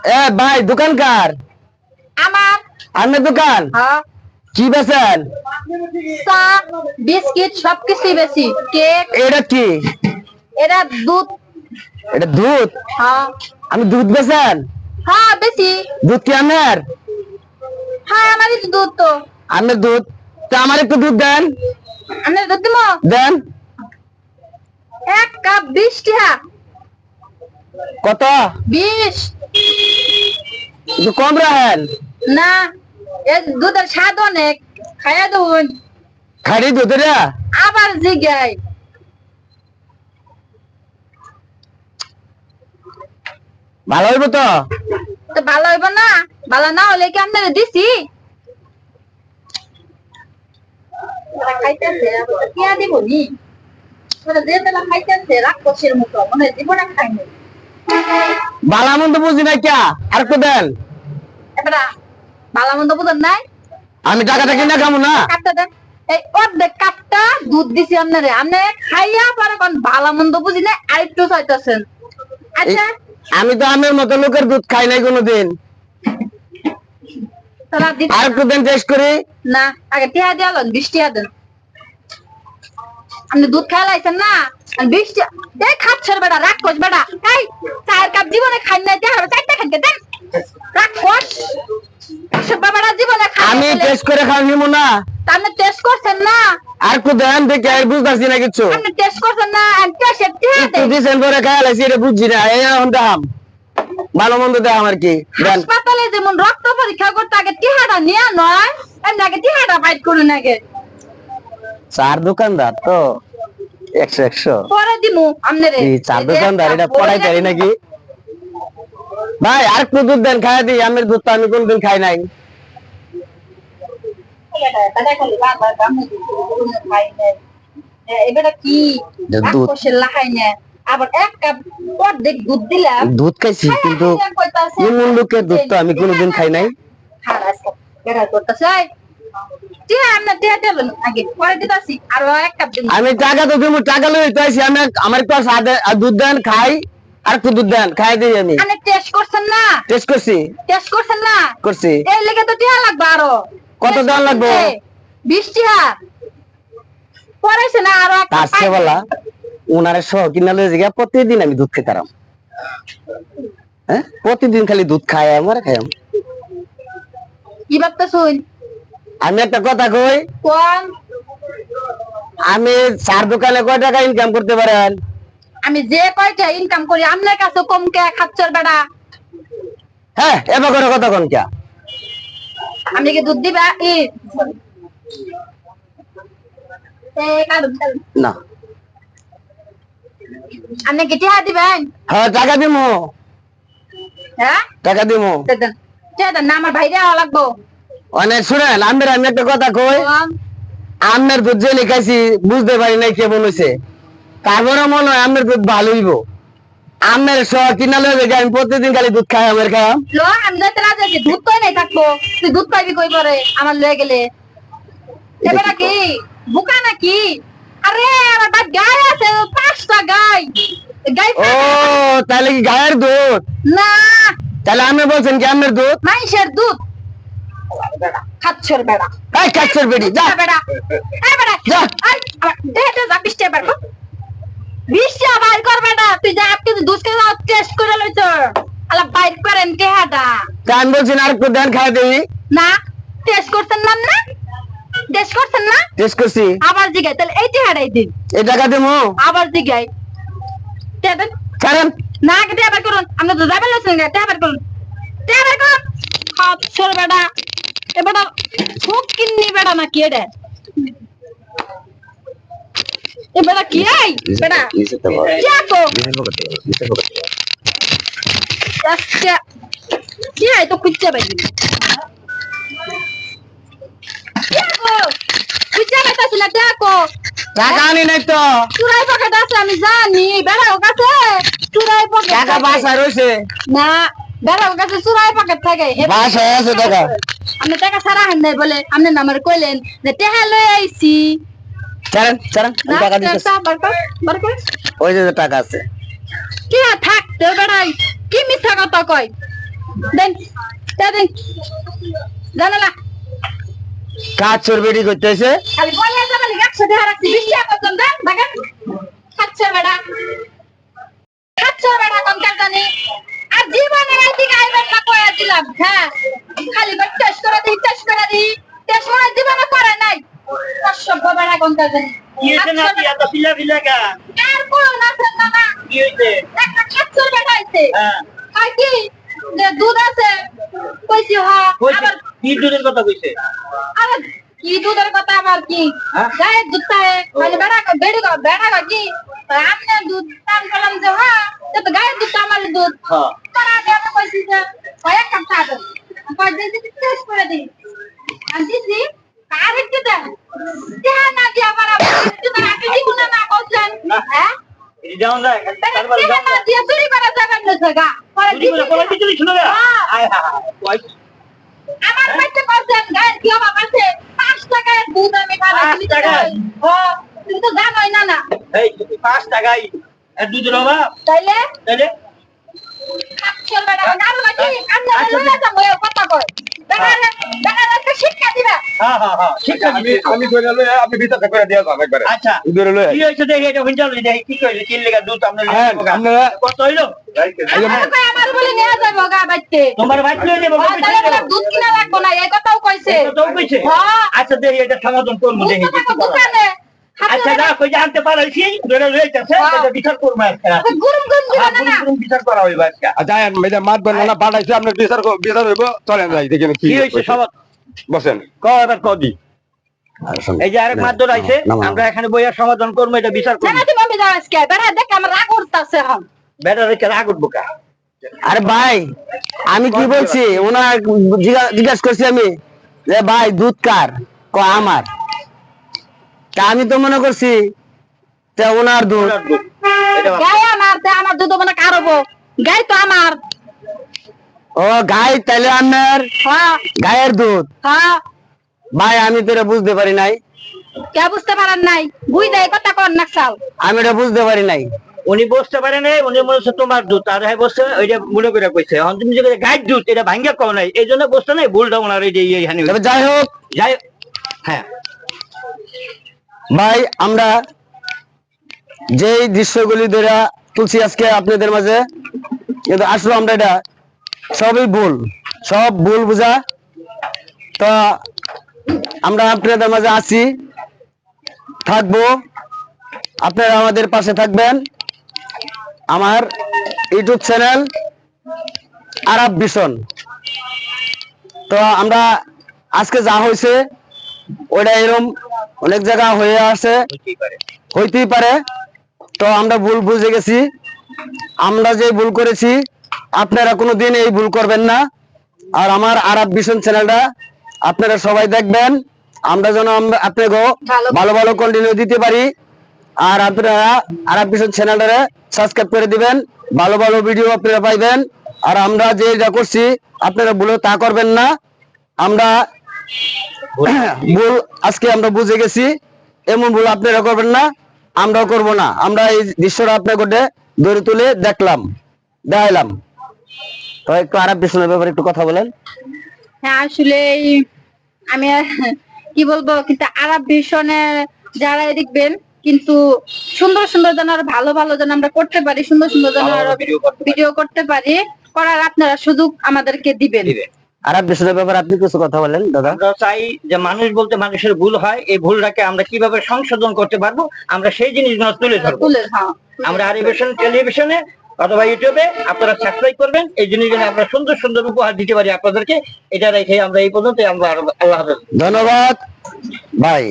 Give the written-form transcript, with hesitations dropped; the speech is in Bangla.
এ ভাই দোকানকার আমার আপনার দোকান হ্যাঁ কি বেচেন? চা বিস্কিট সবকিছু বেশি কেক এটা কি? এরা দুধ এটা দুধ? হ্যাঁ আমি দুধ বেচেন? হ্যাঁ বেশি দুধ কি আপনার? হ্যাঁ আমারই তো দুধ তো আপনার দুধ তো আমার একটু দুধ দেন। আপনার দুধ দিমো দেন। 1 কাপ 20 টাকা কত? 20 একটু কম রাখেন। না এই দুধের স্বাদ অনেক খাইয়া দুন খাড়ি দুধ এটা? আবার জিগাই ভালো হইব তো? তো ভালো হইব না? ভালো না হলে কি আপনারে দিছি? খাইতেছে কিয়া দিব নি মানে যে তেলা খাইতেছে রাক্ষসের মতো মনে দিব না খাইনি ভালো মন্দ বুঝি না কিয়া আর একটু দেন। এবারে ভালো মন্দ বুঝেন নাই আমি টাকাটা কিনা খাবো না। কাটটা দেন এই অর্ধেক কাপটা দুধ দিছি আপনারে আপনি খাইয়া পরে কোন ভালো মন্দ বুঝি না আরেকটু চাইতেছেন আচ্ছা আমি তো আমের মতো লোকের দুধ খাই নাই কোনোদিন। তারা দিতে আর একটু দেন টেস্ট করি। না আগে টিয়া দিয়া লন 20 টাকা দেন আপনি দুধ খাই লাইছেন না 20 টাকা এই খাচ্ছেন বেটা রাক্ষস বেটা এই 4 কাপ জীবনে খাই নাই তে হবে 4টা খান দেন রাক্ষস সব বাবারা জীবনে খাই আমি টেস্ট করে খাই নিমু না। আপনি টেস্ট করছেন না আর একটু দেন দেখি আর বুঝতাছি না কিছু। আপনি টেস্ট করছেন না টেস্ট টিয়া একটু দেন দিছেন পরে খাই লাইছি এটা বুঝছি না। এই এখন দাম ভালো মন্দ দেখাম আর কি দেন। হাসপাতালে যেমন রক্ত পরীক্ষা করতে আগে টিহাটা নিয়ে নয় এমনি আগে টিহাটা বাইট করুন আগে চার দোকানদার তো 100 পরে দিমু আমনেরে এই চার দোকানদার এটা পড়াই পারি নাকি? ভাই আর একটু দুধ দেন খাই দিই। আমের দুধ তো আমি কোনদিন খাই নাই। এবারে কি দুধ। রাক্ষসের লাহাই না আবার 1 কাপ অর্ধেক দুধ দিলাম দুধ খাইছি কিন্তু এমন লোকের দুধ তো আমি কোনোদিন খাই নাই। আমি টাকা তো তুমি টাকা লই চাইছি। আমি আমার একটু সাদে দুধ দেন খাই আর একটু দুধ দেন খাই দিই। আমি টেস্ট করছেন না টেস্ট করছি টেস্ট করছেন না করছি। এই লেগে তো টিয়া লাগবে আরো কত দাম লাগবে? 20 টাকা পরেছে না আরো একটা তার চেয়ে বলা ওনারে সহ কিনা লয়ে জিগা প্রতিদিন আমি দুধ খেতাম। হ্যাঁ প্রতিদিন খালি দুধ খাই আমার খাই। কি ভাবতে শুন আমি একটা কথা কই, কোন আমি চার দোকানে কয় টাকা ইনকাম করতে পারেন? আমি যে কয়টা ইনকাম করি আপনার কাছে কম কে খাচ্ছর বেড়া হ্যাঁ এবার করে কথা কোন কিয়া? আমি কি দুধ দিবা না আপনি কি টিহা দিবেন? হ্যাঁ টাকা দিমু হ্যাঁ টাকা দিমু। দেন না আমার ভাইরে আওয়া লাগবো অনেক শুনেন আমি একটা কথা কই, কোন? আমের দুধ যে লিখাইছি বুঝতে পারি নাই কেমন হয়েছে। তারপরে মনে হয় আমের দুধ ভালো হইব। আমের সহ কিনা লয়ে দেখে আমি প্রতিদিন খালি দুধ খাই আমের খাম। লো আমি যাইতে রাজি আছি দুধ কই নাই থাকবো তুই দুধ পাইবি কই করে আমার লয়ে গেলে এবারে কি বুকা নাকি? আরে আমার বাড়ি গাই আছে 5টা গাই গাই ও তাহলে কি গায়ের দুধ? না তাহলে আপনি বলছেন কি আমের দুধ? মাইশের দুধ খাচ্ছর বেড়া এই কাচ্চর বেটি যা বেড়া এই বেড়া যা। এই দে যা 20 টাকা বের কর 20 টাকা বাইর কর বেটা তুই যা আপনি দুধ কে টেস্ট করে লইছ আলা বাইর করেন কে হাডা তা আমি বলছি না আর একটু দেন খাই দিই। না টেস্ট করছেন না না টেস্ট করছেন না টেস্ট করছি। আবার জিগাই তাহলে এই টিহাটাই দিন এই টাকা দিমু। আবার জিগাই দেন কারণ না আগে টিহা বের করুন আমরা তো যাবেন লইছেন টিহা বের করুন টিহা বের করুন খাচ্ছর বেটা এ বেটা খুব কিন্নি বেটা না কি এটা এ বেটা কি আই বেটা क्या को अच्छा কি আই তো খুঁজতে পাইনি क्या को খুঁজতে পাইতাছি না क्या को টাকা আনি নাই তো। চুরাই পকেট আছে আমি জানি বেড়া ও কাছে চুরাই পকেট টাকা বাসায় রয়েছে। না বেড়া ও কাছে চুরাই পকেট থাকে বাসায় আছে টাকা। আপনি টাকা ছাড়া হান নাই বলে আপনি নাম্বার কইলেন যে টাকা লই আইছি চারেন চারেন টাকা দিতেছি। ওই যে টাকা আছে। কি থাক তো বেড়াই কি মিথ্যা কথা কয় দেন দেন জানালা কাজ চোর বেটি করতেছে খালি বলে যাবে একশো টাকা রাখছি 20 টাকা পর্যন্ত দেখেন খাচ্ছে বেড়া কোনকার জানি আর জীবনে এদিকে আইবেন না কইয়া দিলাম হ্যাঁ খালি টেস্ট করে দিই টেস্ট করে জীবনে করে নাই অসভ্য বেড়া কোনকার জানি কি হইছে না কি এত পিলা পিলা গা আর কোন আছে না কি হইছে একটা খাচ্ছর বেড়া আইছে হ্যাঁ আর কি যে দুধ আছে কইছি হ্যাঁ আবার কি দুধের কথা কইছে আরে কি দুধের কথা আবার কি গায়ের দুধ খায় খালি বেড়া কি আমনে দুধ টান করলাম যে হ্যাঁ তো গায়ের দুধ আমার দুধ হ্যাঁ তার আগে আমি কইছি যে কয়েক কাপ চা দাও কই দিছি টেস্ট করে দিই আর দিছি আর একটু দেন দেন না দিয়া আবার একটু দেন আপনি দিগুন না করছেন হ্যাঁ এই যাও না তারপর যাও না দিয়া চুরি করা যাবে না জায়গা পরে চুরি করে পরে চুরি শুনো না আয় হা কই আমার কাছে করছেন গায়ের কি অভাব আছে 5 টাকায় দুধ আমি খাওয়া 5 টাকায়? তুমি তো জানোই না এই তুমি 5 টাকাই আর দুধের অভাব তাইলে তাহলে চল বেটা গাল বাটি আমরা লইয়া যাবো এ কথা কই দেখা একটা শিক্ষা দিবা হ্যাঁ হ্যাঁ হ্যাঁ ঠিক আছে আমি কইরা লই আপনি বিচারটা করে দিয়া যান একবারে আচ্ছা উদরে লই কি হইছে দেখি এটা হইন চালু দেখি কি কইলে কি লেগা দুধ আমরা হ্যাঁ, আপনারা- কত হইলো আমার কই আমার বলে নিয়ে যাবো গা বাইতে তোমার ভাই লই দেব তাহলে বলে দুধ কিনা লাগবো না এই কথাও কইছে তো কইছে হ্যাঁ আচ্ছা দেখি এটা সমাধান করব দুধ দেখি তো থাকো দোকানে আচ্ছা না কই জানতে পারছি ধরে লইতেছে এটা বিচার করব আজকে গুরুম গুরুম দিবা না পুরো বিচার করা হইবে আজকে আচ্ছা মেয়েদের মাত বল না পাঠাইছে আপনার বিচার হইব চলেন যাই দেখেন কি হইছে সমাধান বসেন এবার কদি এই যে আরেক মাধ্যম আইছে আমরা এখানে বইয়া সমাধান করবো এটা বিচার করবো জানা তুমি আমি যাও আজকে বেটা দেখ আমার রাগ উঠতাছে এখন বেটা রেখে রাগ উঠবো কা আরে ভাই আমি কি বলছি ওনার জিজ্ঞাসা করছি আমি যে ভাই দুধ কার আমার তা আমি তো মনে করছি যে ওনার দুধ এটা গায়ে আমার দুধ মানে কারবো গায়ে তো আমার ও গাই তাইলে আপনার হ্যাঁ গায়ের দুধ হ্যাঁ ভাই আমি তো এটা বুঝতে পারি নাই কে বুঝতে পারেন নাই বুঝ দেয় কথা কর নাকসাল আমি এটা বুঝতে পারি নাই উনি বসতে পারে নাই উনি মনে হচ্ছে তোমার দুধ আর হ্যাঁ বসছে ওইটা মনে করে কইছে এখন তুমি যে গাইড দুধ এটা ভাঙ্গা কও নাই এই জন্য বসতে নাই ভুলটা ওনার এই যে এইখানে তবে যাই হোক যাই হ্যাঁ ভাই আমরা যেই দৃশ্যগুলি ধরে তুলছি আজকে আপনাদের মাঝে কিন্তু আসলে আমরা এটা সবই ভুল সব ভুল বুঝা তো আমরা আপনাদের মাঝে আছি থাকবো আপনারা আমাদের পাশে থাকবেন আমার ইউটিউব চ্যানেল আরাব ভিশন তো আমরা আজকে যা হয়েছে ওইটা এরকম অনেক জায়গা হয়ে আছে কি করে হইতেই পারে তো আমরা ভুল বুঝে গেছি আমরা যে ভুল করেছি আপনারা কোনোদিন এই ভুল করবেন না আর আমার আরাব ভিশন চ্যানেলটা আপনারা সবাই দেখবেন আমরা যেন আপনাকে ভালো ভালো কন্টিনিউ দিতে পারি আর আপনারা আরাব ভিশন চ্যানেলটা সাবস্ক্রাইব করে দিবেন ভালো ভালো ভিডিও আপনারা পাইবেন আর আমরা যেটা করছি আপনারা ভুলও তা করবেন না আমরা ভুল আজকে আমরা বুঝে গেছি এমন ভুল আপনারা করবেন না আমরাও করব না আমরা এই দৃশ্যটা আপনার কোটে ধরে তুলে দেখাইলাম তো একটু আরাব ভিশনের ব্যাপারে একটু কথা বলেন হ্যাঁ আসলে আমি কি বলবো কিন্তু আরব ভিশনে যারা দেখবেন কিন্তু সুন্দর সুন্দর যেন আর ভালো ভালো যেন আমরা করতে পারি সুন্দর সুন্দর যেন আরো ভিডিও করতে পারি করার আপনারা সুযোগ আমাদেরকে দিবেন আরাব ভিশনের ব্যাপারে আপনি কিছু কথা বলেন দাদা আমরা চাই যে মানুষ বলতে মানুষের ভুল হয় এই ভুলটাকে আমরা কিভাবে সংশোধন করতে পারবো আমরা সেই জিনিসগুলো তুলে ধরবো হ্যাঁ আমরা আরিভেশন টেলিভিশনে অথবা ইউটিউবে আপনারা সাবস্ক্রাইব করবেন এই জিনিসগুলো আমরা সুন্দর সুন্দর উপহার দিতে পারি আপনাদেরকে এটা রেখে আমরা এই পর্যন্ত আমরা আল্লাহ হাফেজ ধন্যবাদ ভাই